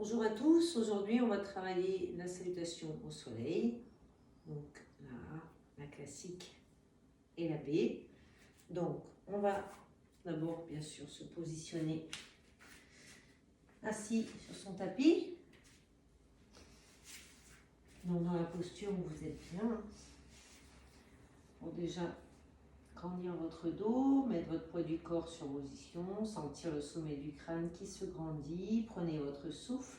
Bonjour à tous, aujourd'hui on va travailler la salutation au soleil, donc la A, la classique et la B. Donc on va d'abord bien sûr se positionner assis sur son tapis, donc dans la posture où vous êtes bien, pour déjà grandir votre dos, mettre votre poids du corps sur position, sentir le sommet du crâne qui se grandit, prenez votre souffle.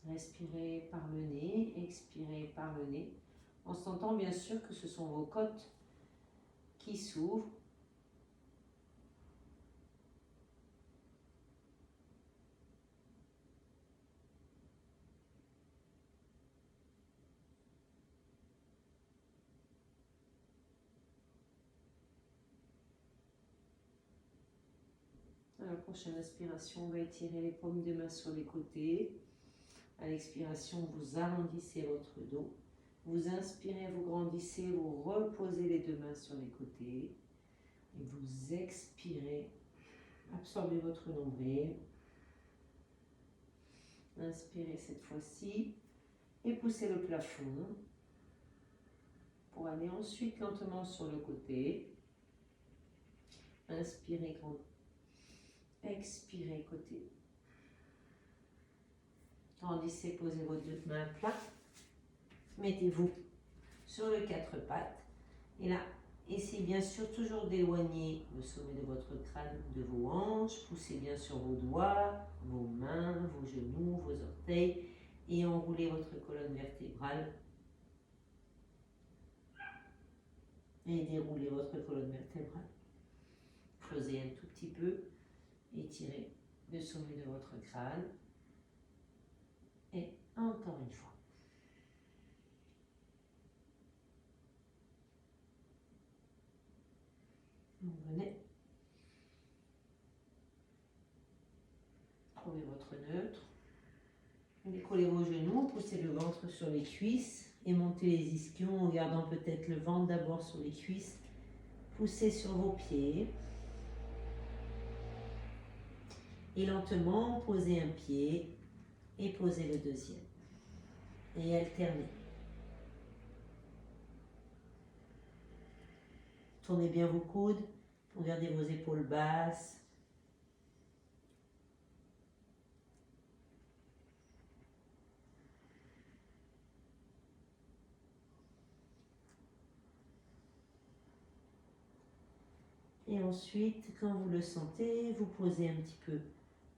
Respirez par le nez, expirez par le nez, en sentant bien sûr que ce sont vos côtes qui s'ouvrent. À la prochaine inspiration, on va étirer les paumes des mains sur les côtés. À l'expiration, vous arrondissez votre dos. Vous inspirez, vous grandissez, vous reposez les deux mains sur les côtés. Et vous expirez, absorbez votre nombril. Inspirez cette fois-ci et poussez le plafond pour aller ensuite lentement sur le côté. Inspirez, expirez côté. Grandissez, posez vos deux mains plates. Mettez-vous sur les quatre pattes. Et là, essayez bien sûr toujours d'éloigner le sommet de votre crâne de vos hanches. Poussez bien sûr vos doigts, vos mains, vos genoux, vos orteils. Et enroulez votre colonne vertébrale. Et déroulez votre colonne vertébrale. Creusez un tout petit peu. Étirez le sommet de votre crâne. Et encore une fois. Vous venez. Trouvez votre neutre. Décollez vos genoux, poussez le ventre sur les cuisses et montez les ischions en gardant peut-être le ventre d'abord sur les cuisses. Poussez sur vos pieds. Et lentement, posez un pied et posez le deuxième. Et alternez. Tournez bien vos coudes pour garder vos épaules basses. Et ensuite, quand vous le sentez, vous posez un petit peu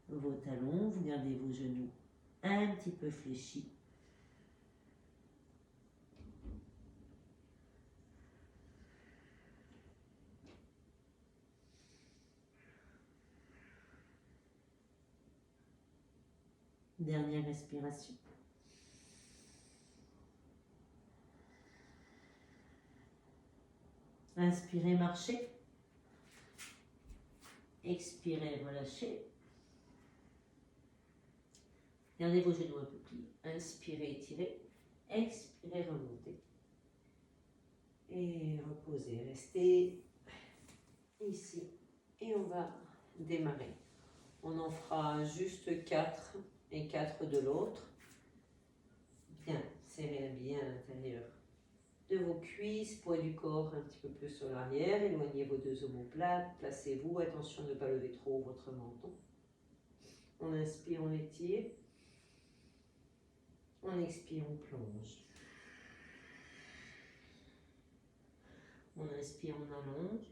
vos talons, vous gardez vos genoux un petit peu fléchis. Dernière respiration. Inspirez, marchez. Expirez, relâchez. Gardez vos genoux un peu pliés. Inspirez, étirez. Expirez, remontez. Et reposez. Restez ici. Et on va démarrer. On en fera juste 4 et 4 de l'autre. Bien, serrez bien à l'intérieur de vos cuisses, poids du corps un petit peu plus sur l'arrière. Éloignez vos deux omoplates. Placez-vous. Attention de ne pas lever trop votre menton. On inspire, on étire. On expire, on plonge. On inspire, on allonge.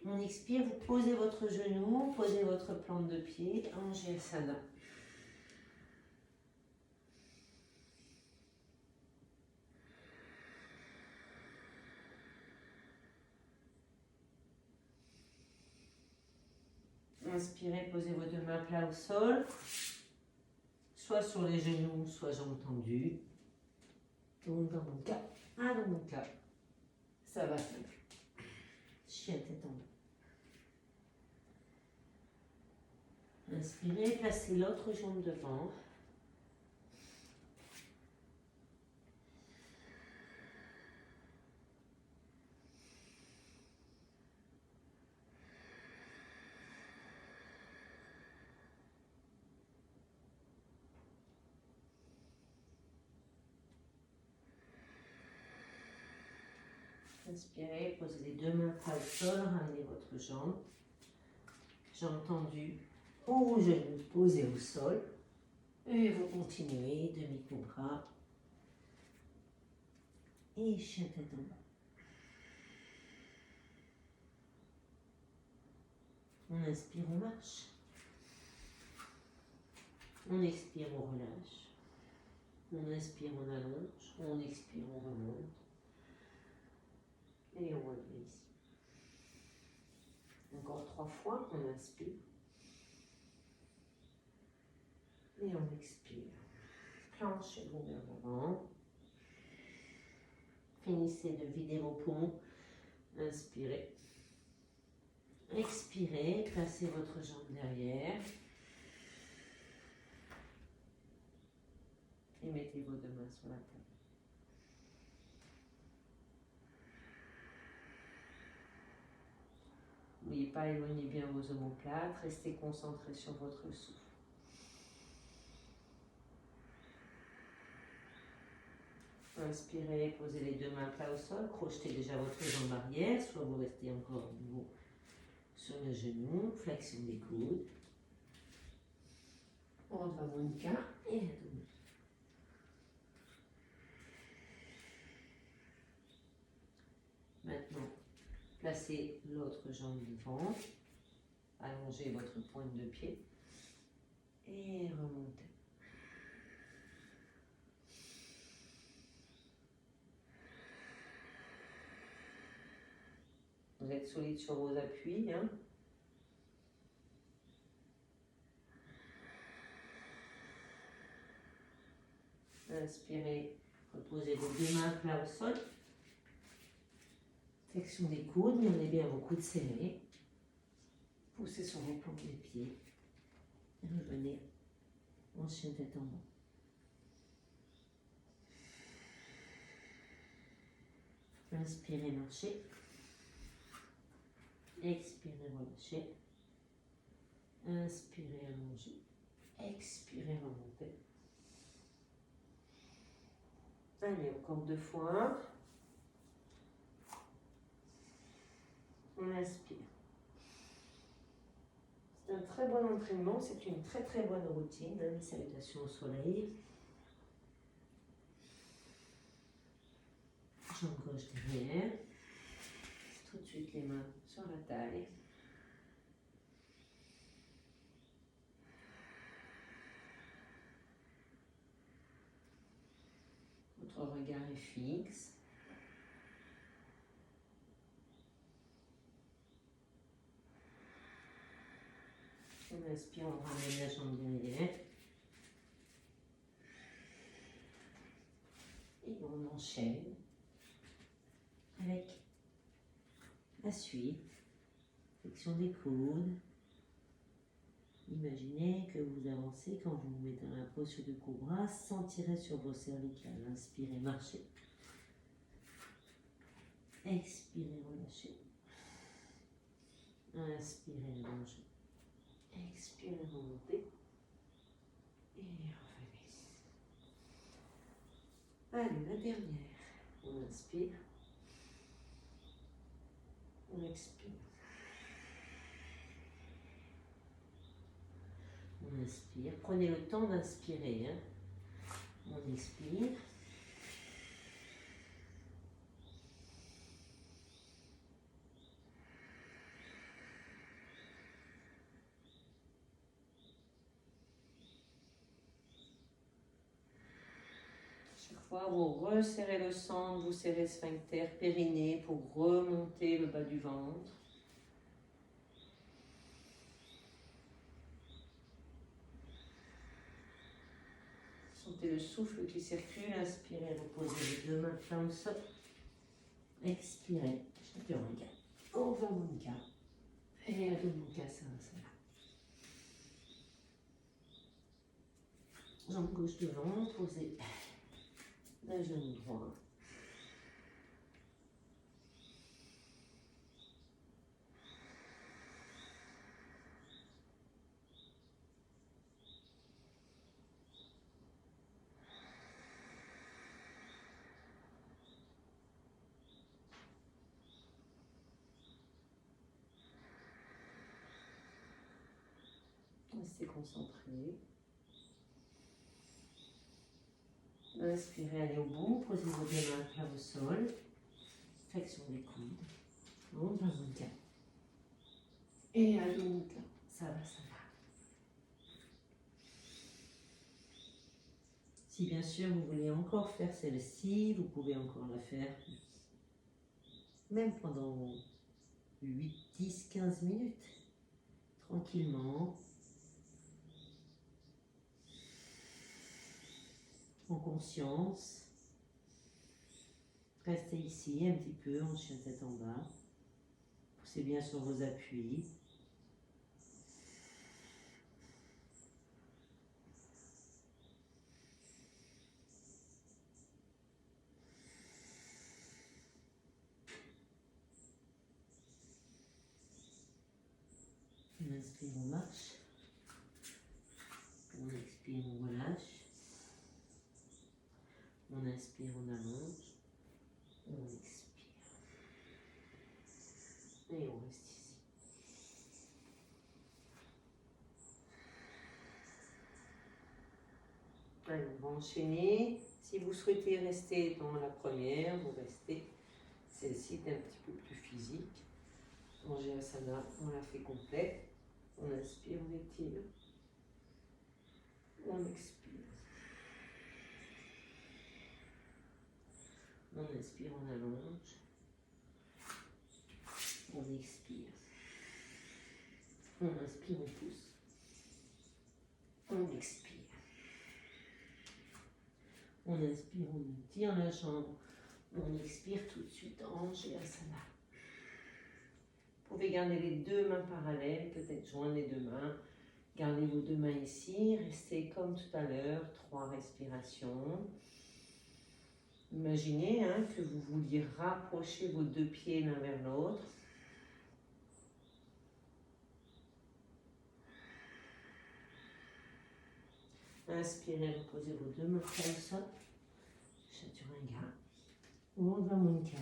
On expire, vous posez votre genou, posez votre plante de pied, Anjasana. Inspirez, posez vos deux mains plats au sol, soit sur les genoux, soit jambes tendues. Donc dans mon cas, ça va faire chien tête en bas. Inspirez, placez l'autre jambe devant. Inspirez, posez les deux mains plat au sol, ramenez votre jambe. Jambe tendue ou genou posé au sol. Et vous continuez, demi-cobra. Et chien tête en bas. On inspire, on marche. On expire, on relâche. On inspire, on allonge. On expire, on remonte. Et on revient ici. Encore 3 fois, on inspire. Et on expire. Planchez-vous vers l'avant. Finissez de vider vos poumons. Inspirez. Expirez. Placez votre jambe derrière. Et mettez vos deux mains sur la table. N'oubliez pas, éloignez bien vos omoplates. Restez concentrés sur votre souffle. Inspirez, posez les deux mains plat au sol, crochetez déjà votre jambe arrière, soit vous restez encore debout sur le genou, flexion des coudes. Urdhva Mukha et Adho Mukha. Maintenant, placez l'autre jambe devant, allongez votre pointe de pied et remontez. Vous êtes solide sur vos appuis. Hein? Inspirez, reposez vos deux mains plat au sol. Flexion des coudes, gardez bien vos coudes serrés. Poussez sur vos plantes des pieds. Et revenez en chien tête en bas. Inspirez, marchez. Expirez, relâchez. Inspirez, allongez. Expirez, remontez. Allez, encore 2 fois. On inspire. C'est un très bon entraînement, c'est une très très bonne routine. Hein, salutations au soleil. Jambe gauche derrière. Tout de suite les mains sur la taille. Votre regard est fixe. On inspire, on ramène la jambe derrière. Et on enchaîne avec la suite. Flexion des coudes. Imaginez que vous avancez quand vous vous mettez dans la posture de cobra, sans tirer sur vos cervicales. Inspirez, marchez. Expirez, relâchez. Inspirez, allongez. Expirez, remontez. Et revenez. Allez, la dernière. On inspire. On expire. On inspire. Prenez le temps d'inspirer. Hein. On expire. Chaque fois, vous resserrez le centre, vous serrez le sphincter, périnée pour remonter le bas du ventre. Sentez le souffle qui circule. Inspirez, reposez les deux mains plat au sol. Expirez. Chaturanga. Urdhva Mukha. Et Adho Mukha Svanasana. Jambe gauche devant, posez le genou droit. Restez concentré. Inspirez, allez au bout. Posez vos deux mains à plat au sol. Flexion des coudes. Adho Mukha. Et Adho Mukha. Savasana. Si bien sûr vous voulez encore faire celle-ci, vous pouvez encore la faire même pendant 8, 10, 15 minutes. Tranquillement. En conscience. Restez ici un petit peu en chien tête en bas. Poussez bien sur vos appuis. On inspire, on marche. On expire, on relâche. On inspire, on allonge. On expire. Et on reste ici. Allez, on va enchaîner. Si vous souhaitez rester dans la première, vous restez. Celle-ci est un petit peu plus physique. Anjayasana, on la fait complète. On inspire, on étire. On expire. On inspire, on allonge. On expire. On inspire, on pousse. On expire. On inspire, on étire la jambe. On expire tout de suite en Anjayasana. Vous pouvez garder les deux mains parallèles, peut-être joindre les deux mains. Gardez vos deux mains ici, restez comme tout à l'heure, 3 respirations. Imaginez que vous vouliez rapprocher vos deux pieds l'un vers l'autre. Inspirez, reposez vos deux mains comme ça. Chaturanga. Urdhva Mukha.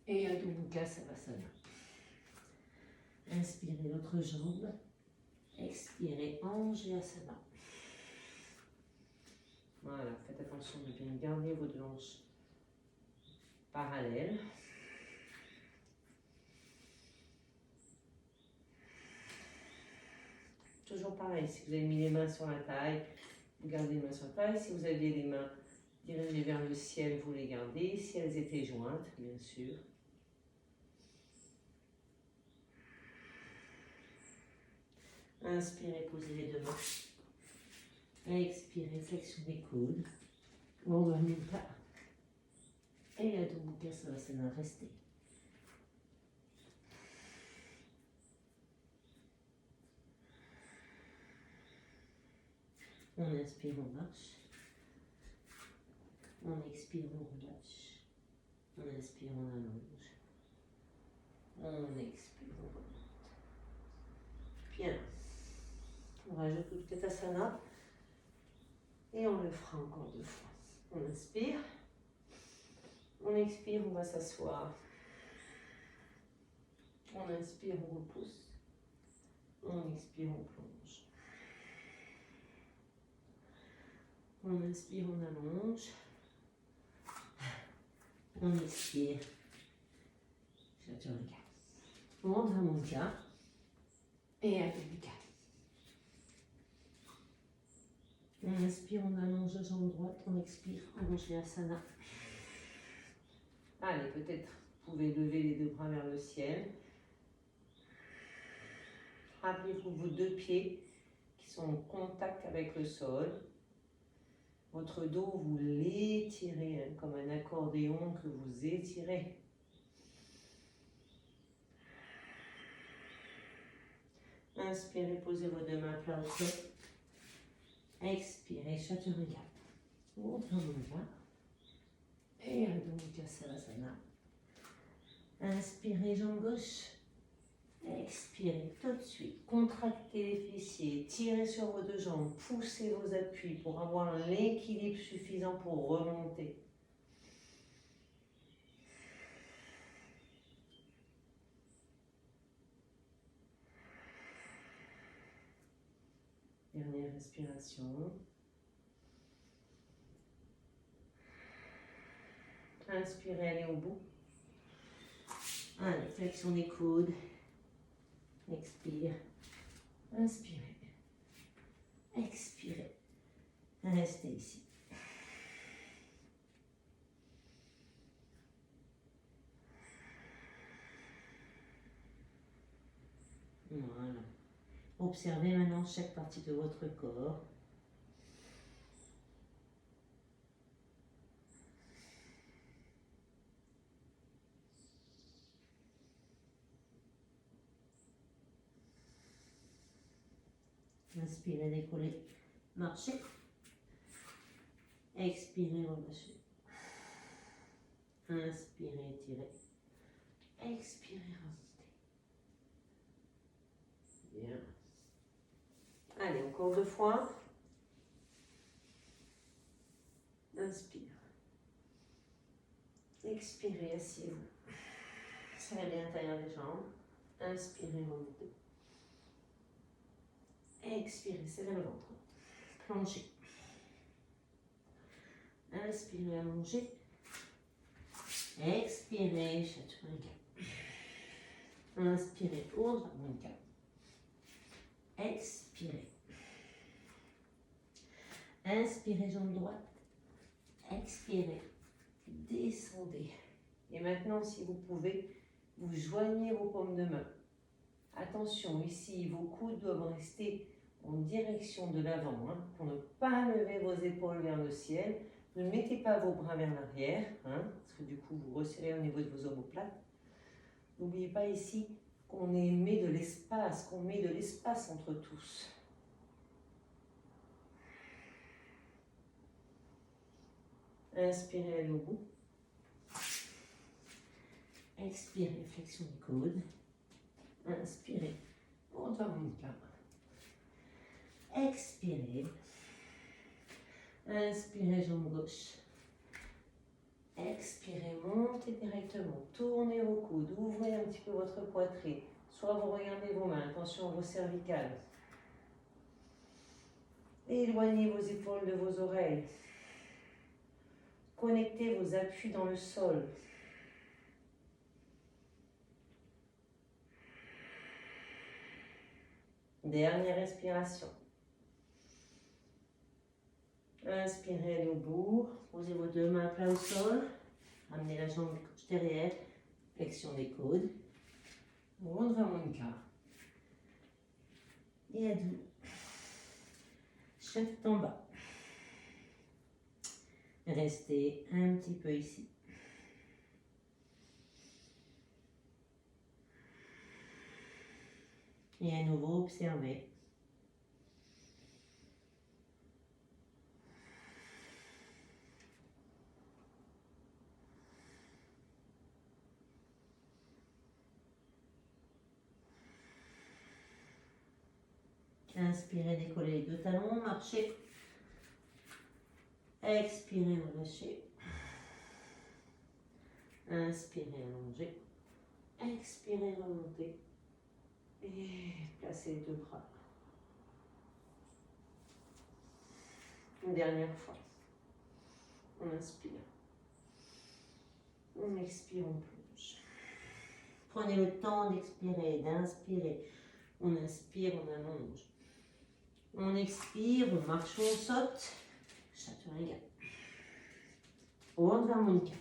Et Adho Mukha Savasana. Inspirez l'autre jambe. Expirez Anjayasana. Voilà, faites attention de bien garder vos deux hanches parallèles. Toujours pareil, si vous avez mis les mains sur la taille, vous gardez les mains sur la taille. Si vous aviez les mains dirigées vers le ciel, vous les gardez. Si elles étaient jointes, bien sûr. Inspirez, posez les deux mains. Expirez, flexion des coudes. Urdhva Mukha. Et Adho Mukha Savasana, restez. On inspire, on marche. On expire, on relâche. On inspire, on allonge. On expire, on remonte. Bien. On rajoute Utkatasana. Et on le fera encore 2 fois. On inspire. On expire, on va s'asseoir. On inspire, on repousse. On expire, on plonge. On inspire, on allonge. On expire. Chaturanga. Urdhva Mukha. Et Adho Mukha. On inspire, on allonge la jambe droite. On expire, Anjayasana. Allez, peut-être vous pouvez lever les deux bras vers le ciel. Rappelez-vous vos deux pieds qui sont en contact avec le sol. Votre dos, vous l'étirez comme un accordéon que vous étirez. Inspirez, posez vos deux mains à plat au sol. Expirez, Chaturanga. Urdhva Mukha. Et Adho Mukha Savasana. Inspirez, jambe gauche. Expirez tout de suite. Contractez les fessiers. Tirez sur vos deux jambes. Poussez vos appuis pour avoir l'équilibre suffisant pour remonter. inspiration. Inspirez, allez au bout. Allez, flexion des coudes. Expire. Inspirez. Expirez. Restez ici. Voilà. Observez maintenant chaque partie de votre corps. Inspirez, décollez, marchez. Expirez, relâchez. Inspirez, étirez. Expirez, remontez. Bien. Allez, encore 2 fois. Inspire. Expirez, asseyez-vous. Serrez l'intérieur des jambes. Inspirez, remontez. Expirez, serrez le ventre. Plongez. Inspirez, allongez. Expirez, chaturanga. Inspirez, urdhva. Expirez. Inspirez, jambe droite. Expirez. Descendez. Et maintenant, si vous pouvez, vous joignez vos paumes de main. Attention, ici, vos coudes doivent rester en direction de l'avant, pour ne pas lever vos épaules vers le ciel. Ne mettez pas vos bras vers l'arrière, parce que du coup, vous resserrez au niveau de vos omoplates. N'oubliez pas ici qu'on met de l'espace, entre tous. Inspirez, allez au bout. Expirez, flexion des coudes. Inspirez, urdhva mukha. Expirez. Inspirez, jambe gauche. Expirez, montez directement. Tournez vos coudes, ouvrez un petit peu votre poitrine. Soit vous regardez vos mains, attention à vos cervicales. Éloignez vos épaules de vos oreilles. Connectez vos appuis dans le sol. Dernière respiration. Inspirez, allez au bout. Posez vos 2 mains à plat au sol. Amenez la jambe gauche derrière. Flexion des coudes. Urdhva mukha. Et à dos. Chaque en bas. Restez un petit peu ici. Et à nouveau, observez. Inspirez, décollez les 2 talons, marchez. Expirez, relâchez. Inspirez, allongez. Expirez, remontez. Et placez les 2 bras. Une dernière fois. On inspire. On expire, on plonge. Prenez le temps d'expirer, d'inspirer. On inspire, on allonge. On expire, on marche, on saute. Chaturanga. Urdhva mukha.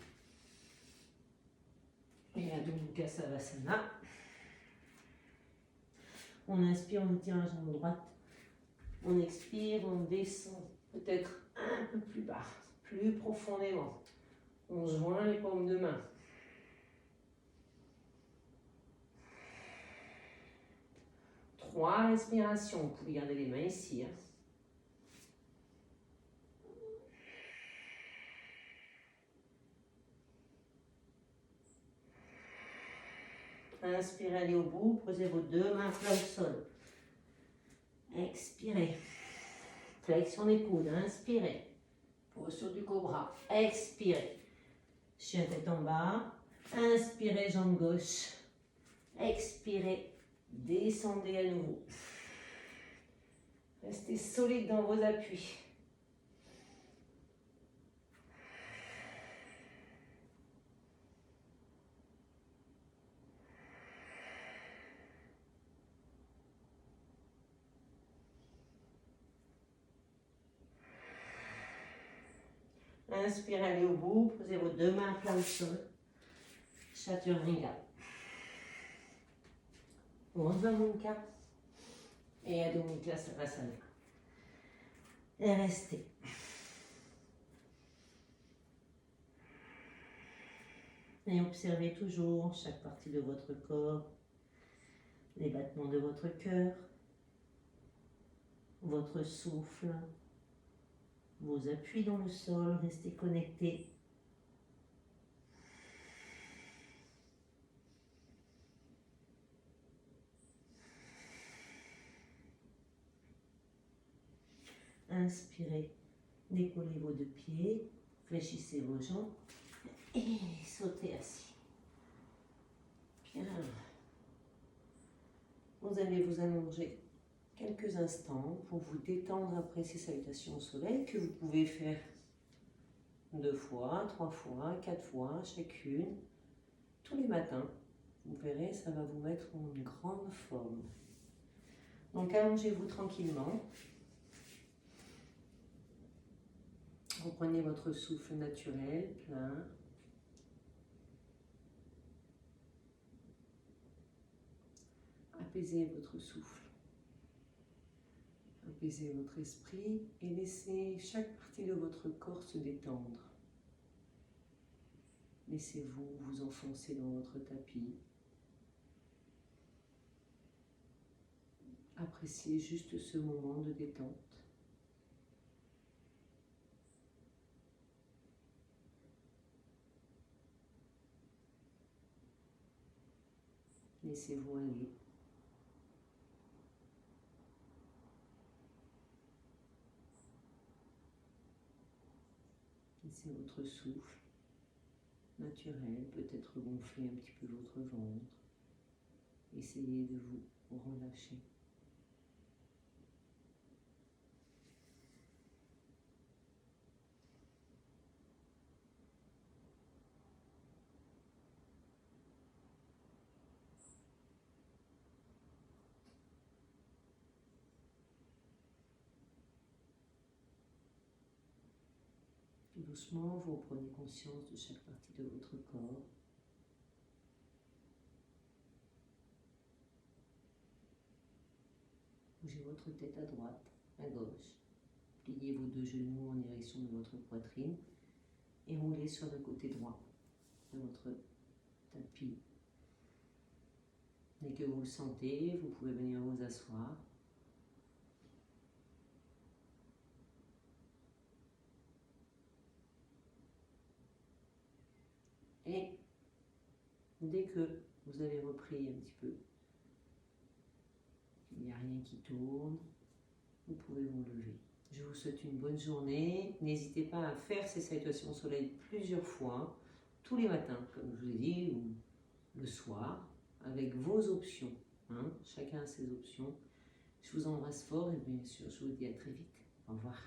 Et Adho Mukha Savasana. On inspire, on tient la jambe droite. On expire, on descend peut-être un peu plus bas, plus profondément. On joint les paumes de main. Trois respirations. Vous pouvez garder les mains ici. Inspirez, allez au bout. Posez vos 2 mains plat au sol. Expirez. Flexion des coudes. Inspirez. Posture du cobra. Expirez. Chien tête en bas. Inspirez, jambe gauche. Expirez. Descendez à nouveau. Restez solide dans vos appuis. Inspirez, allez au bout, posez vos deux mains à plat au sol. Chaturanga. Urdhva Mukha et Adho Mukha Savasana. Et restez. Et observez toujours chaque partie de votre corps, les battements de votre cœur, votre souffle, vos appuis dans le sol, restez connectés. Inspirez, décollez vos deux pieds, fléchissez vos jambes et sautez assis. Bien. Vous allez vous allonger quelques instants pour vous détendre après ces salutations au soleil que vous pouvez faire 2 fois, 3 fois, 4 fois chacune, tous les matins. Vous verrez, ça va vous mettre en une grande forme. Donc allongez-vous tranquillement. Reprenez votre souffle naturel, plein. Apaisez votre souffle. Apaisez votre esprit et laissez chaque partie de votre corps se détendre. Laissez-vous vous enfoncer dans votre tapis. Appréciez juste ce moment de détente. Laissez-vous aller. Laissez votre souffle naturel peut-être gonfler un petit peu votre ventre. Essayez de vous relâcher. Doucement, vous prenez conscience de chaque partie de votre corps. Bougez votre tête à droite, à gauche. Pliez vos deux genoux en direction de votre poitrine et roulez sur le côté droit de votre tapis. Dès que vous le sentez, vous pouvez venir vous asseoir. Et dès que vous avez repris un petit peu, il n'y a rien qui tourne, vous pouvez vous lever. Je vous souhaite une bonne journée. N'hésitez pas à faire ces salutations au soleil plusieurs fois, tous les matins, comme je vous ai dit, ou le soir, avec vos options. Chacun a ses options. Je vous embrasse fort et bien sûr, je vous dis à très vite. Au revoir.